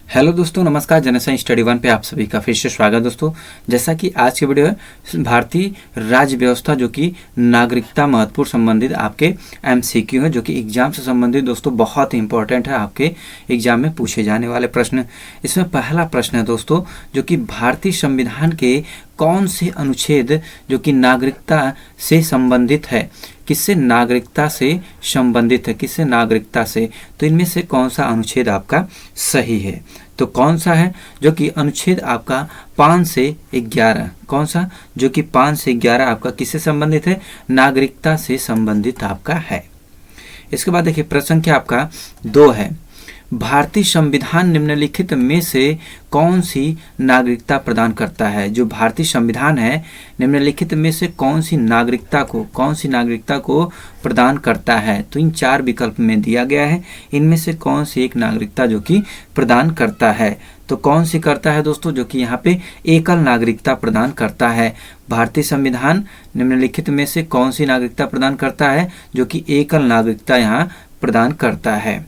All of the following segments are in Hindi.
हेलो दोस्तों, नमस्कार। जनसंघ स्टडी वन पे आप सभी का फिर से स्वागत दोस्तों। जैसा कि आज की वीडियो है भारतीय राज्य व्यवस्था जो कि नागरिकता महत्वपूर्ण संबंधित आपके एमसीक्यू है, जो कि एग्जाम से संबंधित दोस्तों बहुत ही इंपॉर्टेंट है। आपके एग्जाम में पूछे जाने वाले प्रश्न। इसमें पहला प्रश्न है दोस्तों, जो कि भारतीय संविधान के कौन से अनुच्छेद जो कि नागरिकता से संबंधित है। किससे? नागरिकता से संबंधित है। किससे? नागरिकता से। तो इनमें से कौन सा अनुच्छेद आपका सही है? तो कौन सा है? जो कि अनुच्छेद आपका 5 से 11। कौन सा? जो कि 5 से 11 आपका किससे संबंधित है? नागरिकता से संबंधित आपका है। इसके बाद देखिए प्रश्न संख्या आपका 2 है। भारतीय संविधान निम्नलिखित में से कौन सी नागरिकता प्रदान करता है? जो भारतीय संविधान है निम्नलिखित में से कौन सी नागरिकता को प्रदान करता है? तो इन 4 विकल्प में दिया गया है। इनमें से कौन सी एक नागरिकता जो कि प्रदान करता है? तो कौन सी करता है दोस्तों? जो कि यहाँ पे एकल नागरिकता प्रदान करता है। भारतीय संविधान निम्नलिखित में से कौन सी नागरिकता प्रदान करता है? जो कि एकल नागरिकता यहाँ प्रदान करता है।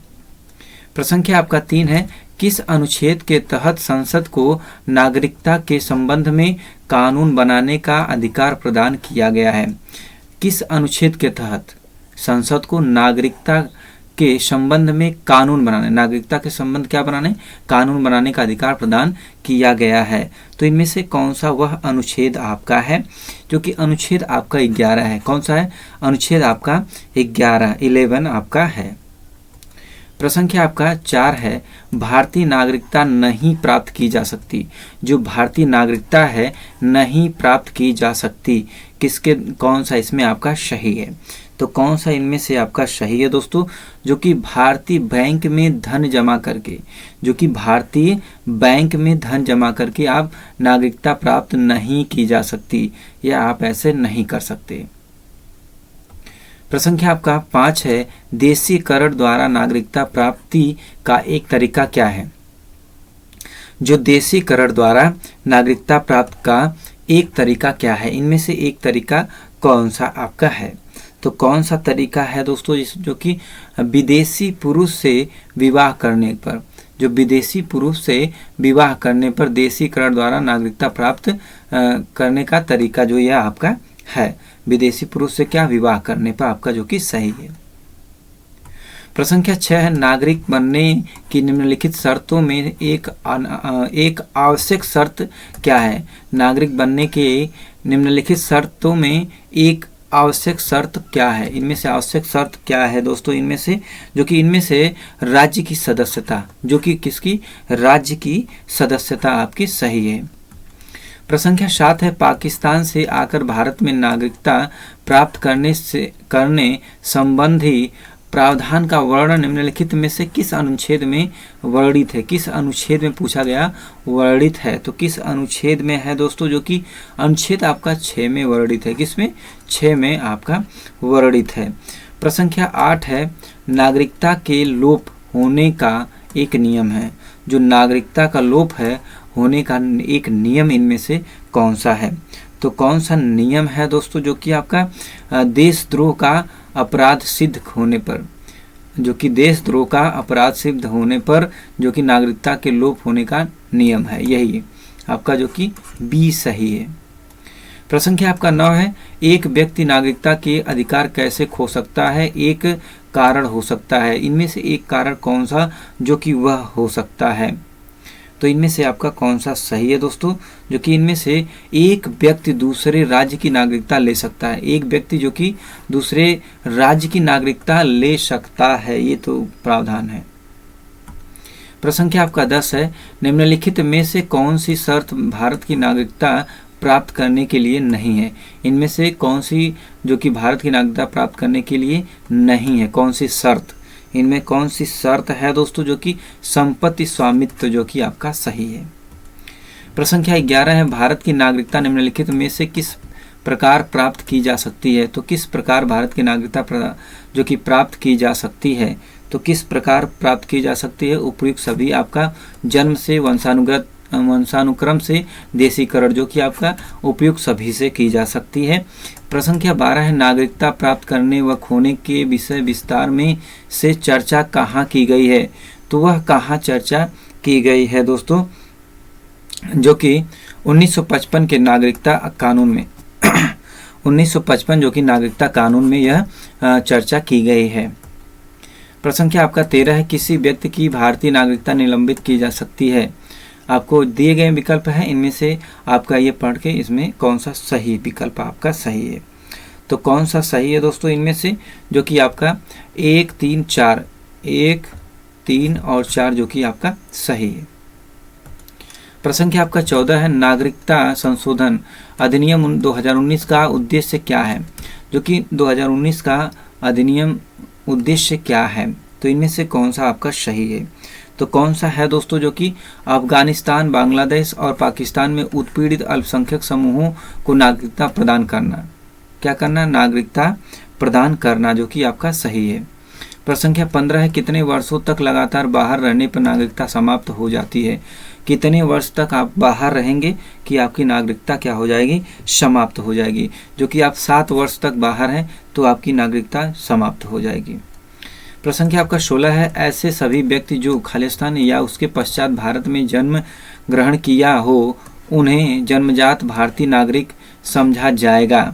प्रश्न संख्या आपका 3 है। किस अनुच्छेद के तहत संसद को नागरिकता के संबंध में कानून बनाने का अधिकार प्रदान किया गया है? किस अनुच्छेद के तहत संसद को नागरिकता के संबंध में कानून बनाने, नागरिकता के संबंध क्या बनाने? कानून बनाने का अधिकार प्रदान किया गया है। तो इनमें से कौन सा वह अनुच्छेद आपका है? जो कि अनुच्छेद आपका 11 है। कौन सा है? अनुच्छेद आपका 11 आपका है। प्रश्न संख्या आपका 4 है। भारतीय नागरिकता नहीं प्राप्त की जा सकती। जो भारतीय नागरिकता है नहीं प्राप्त की जा सकती, किसके? कौन सा इसमें आपका सही है? तो कौन सा इनमें से आपका सही है दोस्तों? जो कि भारतीय बैंक में धन जमा करके, आप नागरिकता प्राप्त नहीं की जा सकती, या आप ऐसे नहीं कर सकते। प्रश्न संख्या आपका 5 है। देशीकरण द्वारा नागरिकता प्राप्ति का एक तरीका क्या है? जो देशीकरण द्वारा नागरिकता प्राप्त का एक तरीका क्या है? इनमें से एक तरीका कौन सा आपका है? तो कौन सा तरीका है दोस्तों? जो कि विदेशी पुरुष से विवाह करने पर, देशीकरण द्वारा नागरिकता प्राप्त करने का तरीका जो यह आपका है, विदेशी पुरुष से क्या? विवाह करने पर आपका जो कि सही है। प्रश्न संख्या 6 है। नागरिक बनने की निम्नलिखित शर्तों में एक आवश्यक शर्त क्या है? नागरिक बनने के निम्नलिखित शर्तों में एक आवश्यक शर्त क्या है? इनमें से आवश्यक शर्त क्या है दोस्तों? इनमें से राज्य की सदस्यता, जो कि किसकी? राज्य की सदस्यता आपकी सही है। प्रश्न संख्या 7 है। पाकिस्तान से आकर भारत में नागरिकता प्राप्त करने संबंधी प्रावधान का वर्णन निम्नलिखित में से किस अनुच्छेद में वर्णित है? किस अनुच्छेद में पूछा गया वर्णित है? तो किस अनुच्छेद में है दोस्तों? जो कि अनुच्छेद आपका 6 में वर्णित है। किसमें? 6 में आपका वर्णित है। प्रश्न संख्या 8 है। नागरिकता के लोप होने का एक नियम है। जो नागरिकता का लोप है होने का एक नियम इनमें से कौन सा है? तो कौन सा नियम है दोस्तों? जो कि आपका देशद्रोह का अपराध सिद्ध होने पर, जो कि नागरिकता के लोप होने का नियम है, यही आपका जो कि बी सही है। प्रश्न संख्या आपका 9 है। एक व्यक्ति नागरिकता के अधिकार कैसे खो सकता है? एक कारण हो सकता है। इनमें से एक कारण कौन सा जो कि वह हो सकता है? तो इनमें से आपका कौन सा सही है दोस्तों? जो कि इनमें से एक व्यक्ति दूसरे राज्य की नागरिकता ले सकता है। एक व्यक्ति जो कि दूसरे राज्य की नागरिकता ले सकता है, ये तो प्रावधान है। प्रश्न संख्या आपका 10 है। निम्नलिखित में से कौन सी शर्त भारत की नागरिकता प्राप्त करने के लिए नहीं है? इनमें से कौन सी जो कि भारत की नागरिकता प्राप्त करने के लिए नहीं है? कौन सी शर्त? इनमें कौन सी शर्त है दोस्तों? जो कि संपत्ति स्वामित्व जो कि आपका सही है। प्रश्न संख्या 11 है। भारत की नागरिकता निम्नलिखित में से किस प्रकार प्राप्त की जा सकती है? तो किस प्रकार भारत की नागरिकता जो कि प्राप्त की जा सकती है? तो किस प्रकार प्राप्त की जा सकती है? उपयुक्त सभी आपका जन्म से, वंशानुक्रम से, देशीकरण जो कि आपका उपयुक्त सभी से की जा सकती है। प्रश्न संख्या 12 है। नागरिकता प्राप्त करने व खोने के विषय विस्तार में से चर्चा कहाँ की गई है? तो वह कहाँ चर्चा की गई है दोस्तों, जो कि 1955 के नागरिकता कानून में 1955 जो कि नागरिकता कानून में यह चर्चा की गई है। प्रश्न संख्या आपका 13 है, किसी व्यक्ति की भारतीय नागरिकता निलंबित की जा सकती है। आपको दिए गए विकल्प हैं, इनमें से आपका ये पढ़ के इसमें कौन सा सही विकल्प आपका सही है। तो कौन सा सही है दोस्तों इनमें से, जो कि आपका 1, 3, 4, 1, 3 और 4 जो कि आपका सही है। प्रश्न संख्या आपका 14 है, नागरिकता संशोधन अधिनियम 2019 का उद्देश्य क्या है। जो कि 2019 का अधिनियम उद्देश्य क्या है, तो इनमें से कौन सा आपका सही है। तो कौन सा है दोस्तों, जो कि अफगानिस्तान, बांग्लादेश और पाकिस्तान में उत्पीड़ित अल्पसंख्यक समूहों को नागरिकता प्रदान करना। क्या करना, नागरिकता प्रदान करना, जो कि आपका सही है। प्रश्न संख्या 15 है, कितने वर्षों तक लगातार बाहर रहने पर नागरिकता समाप्त हो जाती है। कितने वर्ष तक आप बाहर रहेंगे कि आपकी नागरिकता क्या हो जाएगी, समाप्त हो जाएगी। जो कि आप 7 वर्ष तक बाहर हैं तो आपकी नागरिकता समाप्त हो जाएगी। प्रश्न संख्या आपका 16 है, ऐसे सभी व्यक्ति जो खालिस्तान या उसके पश्चात भारत में जन्म ग्रहण किया हो उन्हें जन्मजात भारतीय नागरिक समझा जाएगा।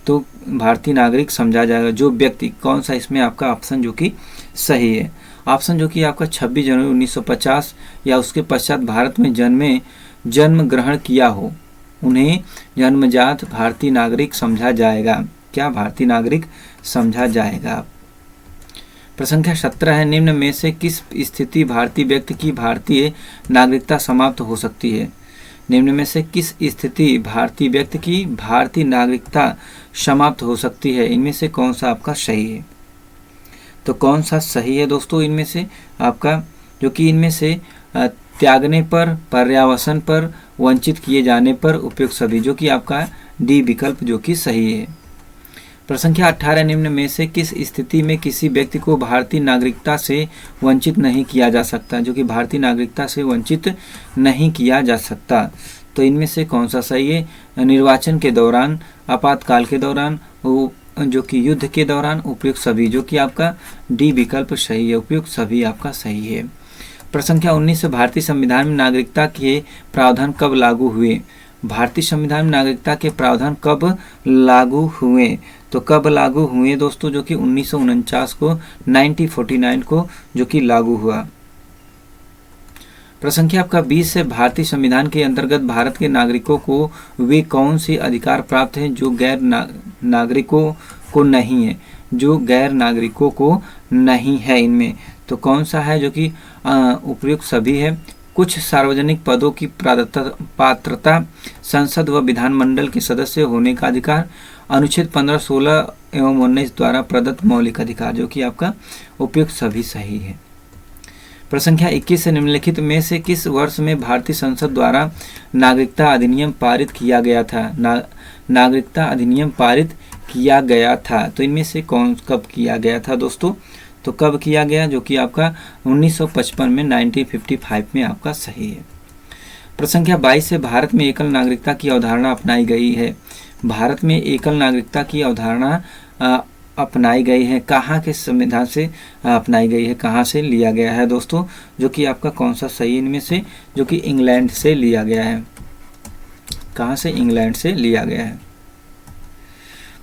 तो भारतीय नागरिक समझा जाएगा जो व्यक्ति, कौन सा इसमें आपका ऑप्शन जो कि सही है। ऑप्शन जो कि आपका 26 जनवरी 1950 या उसके पश्चात भारत में जन्म ग्रहण किया हो उन्हें जन्मजात भारतीय नागरिक समझा जाएगा। क्या, भारतीय नागरिक समझा जाएगा। प्रश्न संख्या 17 है, निम्न में से किस स्थिति भारतीय व्यक्ति की भारतीय नागरिकता समाप्त हो सकती है। निम्न में से किस स्थिति भारतीय व्यक्ति की भारतीय नागरिकता समाप्त हो सकती है, इनमें से कौन सा आपका सही है। तो कौन सा सही है दोस्तों इनमें से आपका, जो कि इनमें से त्यागने पर, पर्यावसन पर, वंचित किए जाने पर, उपयुक्त सभी, जो कि आपका डी विकल्प जो कि सही है। प्रश्न संख्या 18, निम्न में से किस स्थिति में किसी व्यक्ति को भारतीय नागरिकता से वंचित नहीं किया जा सकता। जो कि भारतीय नागरिकता से वंचित नहीं किया जा सकता, तो इनमें से कौन सा सही है। निर्वाचन के दौरान, आपातकाल के दौरान, जो कि युद्ध के दौरान, उपयुक्त सभी, जो कि आपका डी विकल्प सही है, उपयुक्त सभी आपका सही है। प्रश्न संख्या 19, भारतीय संविधान में नागरिकता के प्रावधान कब लागू हुए। भारतीय संविधान में नागरिकता के प्रावधान कब लागू हुए। तो कब लागू हुए दोस्तों, जो कि 1949 को, 1949 को जो कि लागू हुआ। प्रश्न संख्या आपका 20 है, भारतीय संविधान के अंतर्गत भारत के नागरिकों को वे कौन से अधिकार प्राप्त हैं जो गैर नागरिकों को नहीं है। जो गैर नागरिकों को नहीं है इनमें, तो कौन सा है, जो कि उपयुक्त सभी है। कुछ सार्वजनिक पदों की पात्रता, संसद व विधानमंडल के सदस्य होने का अधिकार, अनुच्छेद 15, 16 एवं 19 द्वारा प्रदत्त मौलिक अधिकार, जो कि आपका उपयुक्त सभी सही है। प्रश्न संख्या 21 है, निम्नलिखित में से किस वर्ष में भारतीय संसद द्वारा नागरिकता अधिनियम पारित किया गया था। नागरिकता अधिनियम पारित किया गया था, तो इनमें से कब किया गया था दोस्तों। तो कब किया गया, जो कि आपका 1955 में, 1955 में आपका सही है। प्रश्न संख्या 22 से, भारत में एकल नागरिकता की अवधारणा अपनाई गई है। भारत में एकल नागरिकता की अवधारणा अपनाई गई है, कहाँ के संविधान से अपनाई गई है, कहाँ से लिया गया है दोस्तों, जो कि आपका कौन सा सही इनमें से, जो कि इंग्लैंड से लिया गया है। कहाँ से, इंग्लैंड से लिया गया है।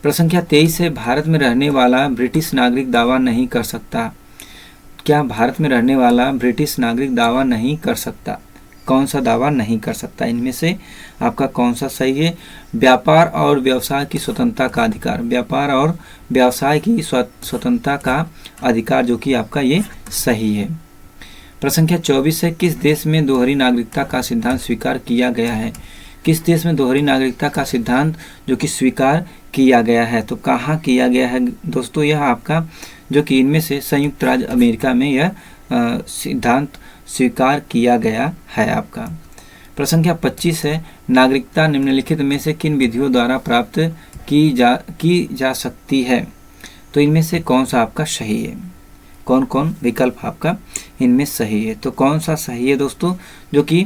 प्रश्न संख्या 23 है, भारत में रहने वाला ब्रिटिश नागरिक दावा नहीं कर सकता। क्या भारत में रहने वाला ब्रिटिश नागरिक दावा नहीं कर सकता, कौन सा दावा नहीं कर सकता, इनमें से आपका कौन सा सही है। व्यापार और व्यवसाय की स्वतंत्रता का अधिकार, व्यापार और व्यवसाय की स्वतंत्रता का अधिकार, जो कि आपका ये सही है। प्रश्न संख्या 24 है, किस देश में दोहरी नागरिकता का सिद्धांत स्वीकार किया गया है। किस देश में दोहरी नागरिकता का सिद्धांत जो कि स्वीकार किया गया है, तो कहाँ किया गया है दोस्तों, यह आपका, जो कि इनमें से संयुक्त राज्य अमेरिका में यह सिद्धांत स्वीकार किया गया है आपका। प्रश्न संख्या 25 है, नागरिकता निम्नलिखित में से किन विधियों द्वारा प्राप्त की जा सकती है। तो इनमें से कौन सा आपका सही है, कौन कौन विकल्प आपका इनमें सही है। तो कौन सा सही है दोस्तों, जो कि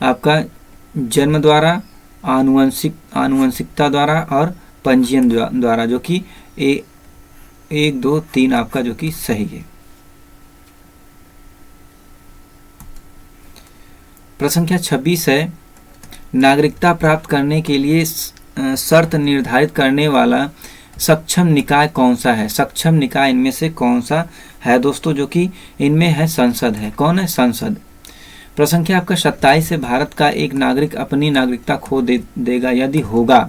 आपका जन्म द्वारा, आनुवंशिकता द्वारा और पंजीयन द्वारा, जो कि 1, 2, 3 आपका जो कि सही है। प्रश्न संख्या 26 है, नागरिकता प्राप्त करने के लिए शर्त निर्धारित करने वाला सक्षम निकाय कौन सा है? सक्षम निकाय इनमें से कौन सा है दोस्तों? जो कि इनमें है संसद है। कौन है? संसद। प्रश्न संख्या आपका 27 है, भारत का एक नागरिक अपनी नागरिकता खो देगा यदि होगा,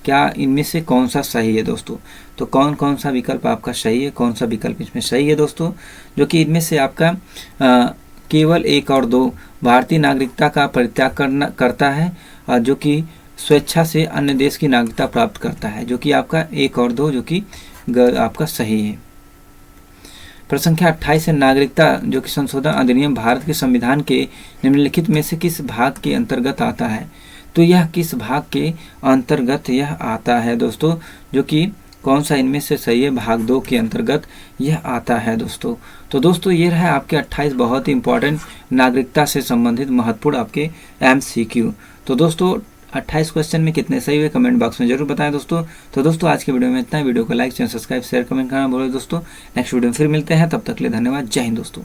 क्या इनमें से कौन सा सही है दोस्तों? तो कौन कौन सा विकल्प आपका सही है, कौन सा विकल्प इसमें सही है दोस्तों? जो कि इनमें से आपका केवल 1 और 2 भारतीय नागरिकता का परित्याग करता है, और जो कि स्वेच्छा से अन्य देश की नागरिकता प्राप्त करता है, जो कि आपका 1 और 2 जो कि आपका सही है। प्रश्न संख्या 28 है, नागरिकता जो कि संशोधन अधिनियम भारत के संविधान के निम्नलिखित में से किस भाग के अंतर्गत आता है? तो यह किस भाग के अंतर्गत यह आता है दोस्तों? जो कि कौन सा इनमें से सही है? भाग 2 के अंतर्गत यह आता है दोस्तों। तो दोस्तों ये रहा आपके 28 बहुत ही इंपॉर्टेंट नागरिकता से संबंधित महत्वपूर्ण आपके MCQ। तो दोस्तों 28 क्वेश्चन में कितने सही हुए कमेंट बॉक्स में जरूर बताएं दोस्तों। तो दोस्तों आज के वीडियो में इतना ही। वीडियो को like, channel subscribe, share, comment करना भूलें दोस्तों। नेक्स्ट वीडियो में फिर मिलते हैं, तब तक के लिए धन्यवाद। जय हिंद दोस्तों।